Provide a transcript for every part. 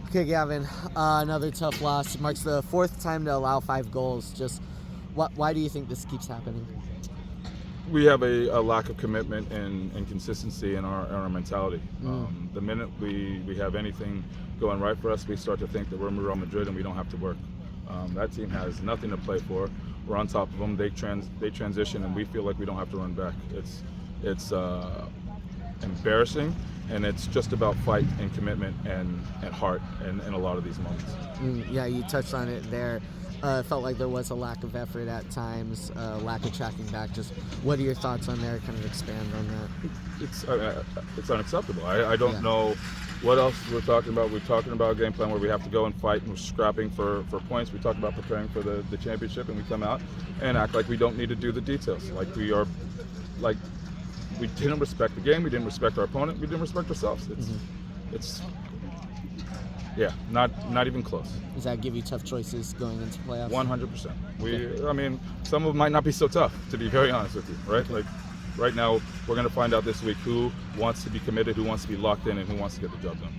Okay, Gavin, another tough loss. It marks the fourth time to allow 5 goals. Just why do you think this keeps happening? We have a lack of commitment and consistency in our mentality. The minute we have anything going right for us, we start to think that we're Real Madrid and we don't have to work. That team has nothing to play for. We're on top of them. They transition and we feel like we don't have to run back. It's embarrassing, and it's just about fight and commitment and heart in a lot of these moments. Yeah, you touched on it there. It felt like there was a lack of effort at times, lack of tracking back. Just what are your thoughts on there? Kind of expand on that. It's unacceptable. I don't know what else we're talking about. We're talking about a game plan where we have to go and fight and we're scrapping for points. We talk about preparing for the championship, and we come out and act like we don't need to do the details. We didn't respect the game. We didn't respect our opponent. We didn't respect ourselves. It's not even close. Does that give you tough choices going into playoffs? 100%. I mean, some of them might not be so tough, to be very honest with you, right? Like right now, we're going to find out this week who wants to be committed, who wants to be locked in, and who wants to get the job done.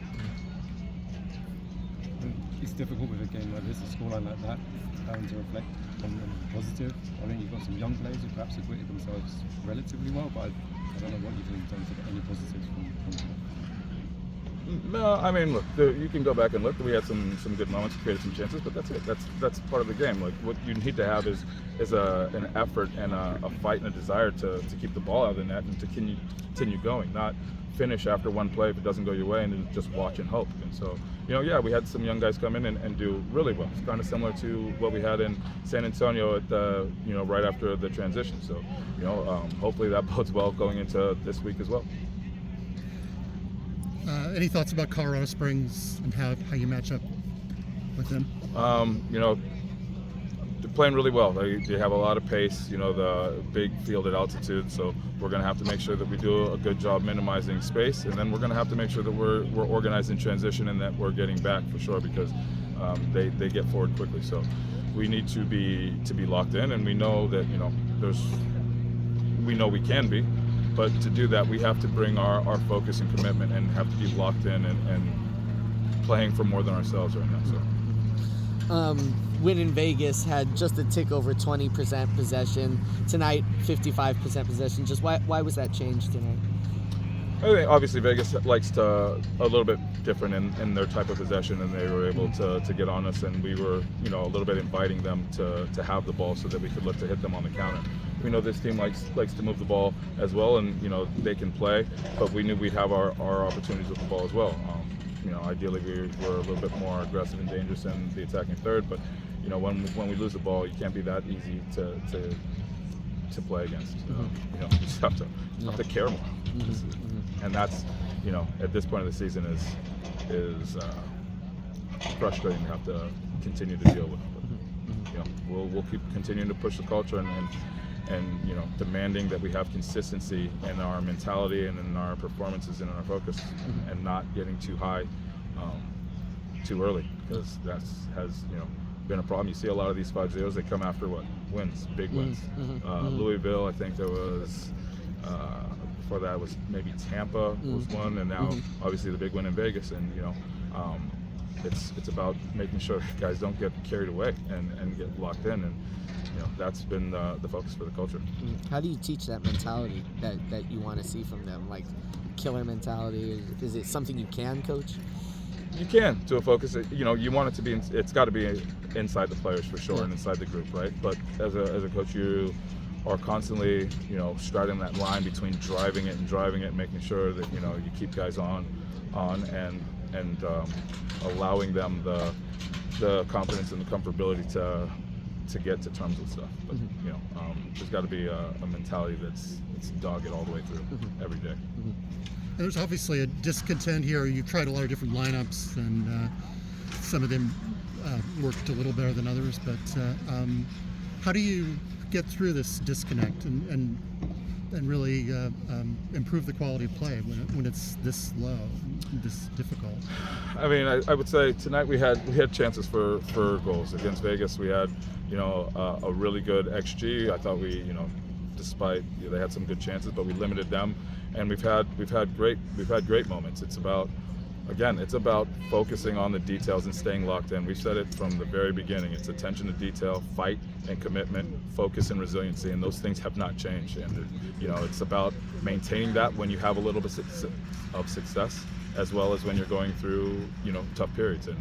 It's difficult with a game like this, a scoreline like that, having to reflect on the positive. I think you've got some young players who perhaps acquitted themselves relatively well, but I don't know what you think in terms of any positives from No, I mean, look, you can go back and look. We had some good moments, created some chances, but that's it. That's part of the game. Like what you need to have is an effort and a fight and a desire to keep the ball out of the net and to continue going, not finish after one play if it doesn't go your way and then just watch and hope. And so, we had some young guys come in and do really well. It's kind of similar to what we had in San Antonio at right after the transition. So, hopefully that bodes well going into this week as well. Any thoughts about Colorado Springs and how you match up with them? They're playing really well. They have a lot of pace, the big field at altitude, so we're going to have to make sure that we do a good job minimizing space, and then we're going to have to make sure that we're organized in transition and that we're getting back for sure, because they get forward quickly. So we need to be locked in, and we know that we know we can be. But to do that, we have to bring our focus and commitment and have to be locked in and playing for more than ourselves right now. So, win in Vegas had just a tick over 20% possession. Tonight, 55% possession. Just why was that changed tonight? I think obviously Vegas likes a little bit different in their type of possession, and they were able to get on us, and we were a little bit inviting them to have the ball so that we could look to hit them on the counter. We know this team likes to move the ball as well, and they can play, but we knew we'd have our opportunities with the ball as well. Ideally we were a little bit more aggressive and dangerous in the attacking third, but when we lose the ball, you can't be that easy to play against. You just have to care more, and that's at this point of the season is frustrating to have to continue to deal with. But, we'll keep continuing to push the culture and demanding that we have consistency in our mentality and in our performances and in our focus, and not getting too high too early, because that has been a problem. You see a lot of these 5-0s, they come after wins, big wins. Louisville, I think there was before that was maybe Tampa was one, and now obviously the big win in Vegas. And it's about making sure guys don't get carried away and get locked in, and that's been the focus for the culture. How do you teach that mentality that you want to see from them, like killer mentality? Is it something you can coach? You can, to a focus. You want it to be. It's got to be inside the players for sure, and inside the group, right? But as a coach, you are constantly, straddling that line between driving it and making sure that you keep guys on, and allowing them the confidence and the comfortability to get to terms with stuff. But there's got to be a mentality that's dogged all the way through every day. There's obviously a discontent here. You've tried a lot of different lineups, and some of them worked a little better than others. But how do you get through this disconnect and really improve the quality of play when it's this low, this difficult? I mean, I would say tonight we had chances for goals. Against Vegas, we had a really good XG. I thought we despite they had some good chances, but we limited them. And we've had great moments. It's about again, it's about focusing on the details and staying locked in. We've said it from the very beginning. It's attention to detail, fight and commitment, focus and resiliency, and those things have not changed. And it's about maintaining that when you have a little bit of success, as well as when you're going through tough periods. And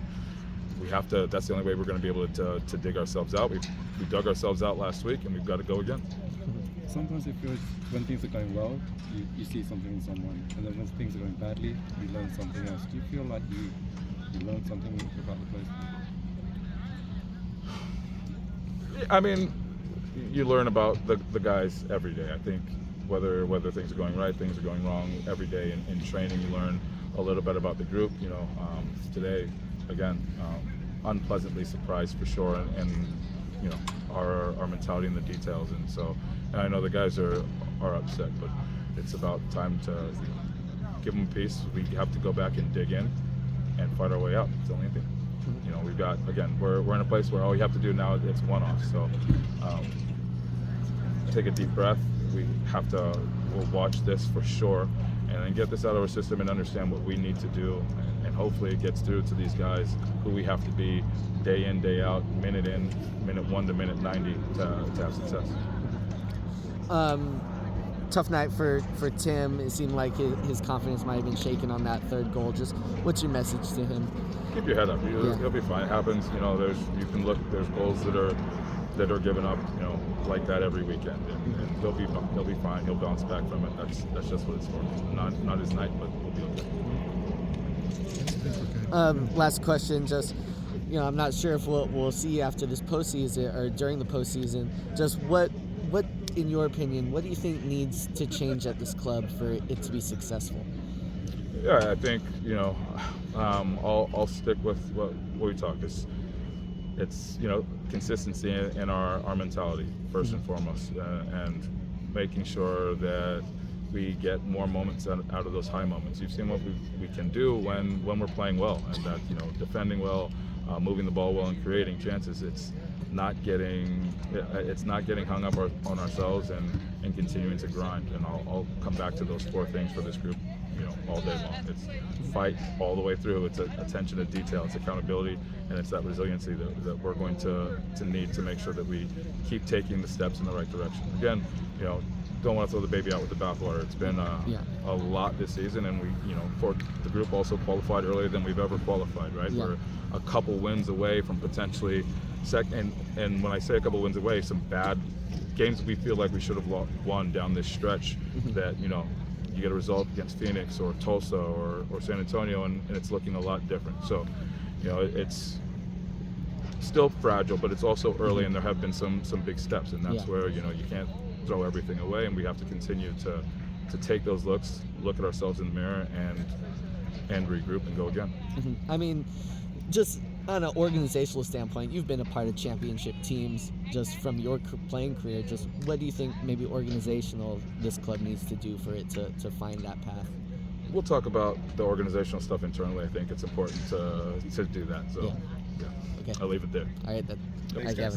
we have to. That's the only way we're going to be able to dig ourselves out. We dug ourselves out last week, and we've got to go again. Sometimes it feels when things are going well, you see something in someone, and then when things are going badly, you learn something else. Do you feel like you learned something about the place? I mean, you learn about the guys every day. I think whether things are going right, things are going wrong, every day in training, you learn a little bit about the group. Today, again, unpleasantly surprised for sure, and our mentality in the details. And so, and I know the guys are upset, but it's about time to give them peace. We have to go back and dig in and fight our way out. It's the only thing. We've got, again, we're in a place where all we have to do now is one-off. So take a deep breath. We'll watch this for sure, and then get this out of our system and understand what we need to do. And hopefully it gets through to these guys who we have to be day in, day out, minute 1 to minute 90 to have success. Tough night for Tim. It seemed like his confidence might have been shaken on that third goal. Just what's your message to him? Keep your head up. He'll be fine. It happens. You can look. There's goals that are given up. Like that every weekend, and he'll be fine. He'll bounce back from it. That's just what it's for. Not his night, but we'll be okay. Last question. Just I'm not sure if we'll see after this postseason or during the postseason. Just what in your opinion, what do you think needs to change at this club for it to be successful? Yeah, I think I'll stick with what we talk. It's consistency in our mentality first and foremost, and making sure that we get more moments out of those high moments. You've seen what we can do when we're playing well, and that defending well, moving the ball well, and creating chances. It's not getting hung up on ourselves and continuing to grind. And I'll come back to those 4 things for this group all day long. It's fight all the way through. It's attention to detail. It's accountability, and it's that resiliency that we're going to need to make sure that we keep taking the steps in the right direction. Again, don't want to throw the baby out with the bathwater. It's been a lot this season, and for the group also qualified earlier than we've ever qualified, right? Yeah. We're a couple wins away from potentially second, and when I say a couple wins away, some bad games that we feel like we should have won down this stretch. That you get a result against Phoenix or Tulsa or San Antonio, and it's looking a lot different. So, it's still fragile, but it's also early, and there have been some big steps, and that's where you can't throw everything away, and we have to continue to take those looks, look at ourselves in the mirror, and regroup and go again. I mean, just on an organizational standpoint, you've been a part of championship teams. Just from your playing career, just what do you think maybe organizational this club needs to do for it to find that path? We'll talk about the organizational stuff internally. I think it's important to do that. So, yeah. Okay. I'll leave it there. All right, then. Thanks, guys.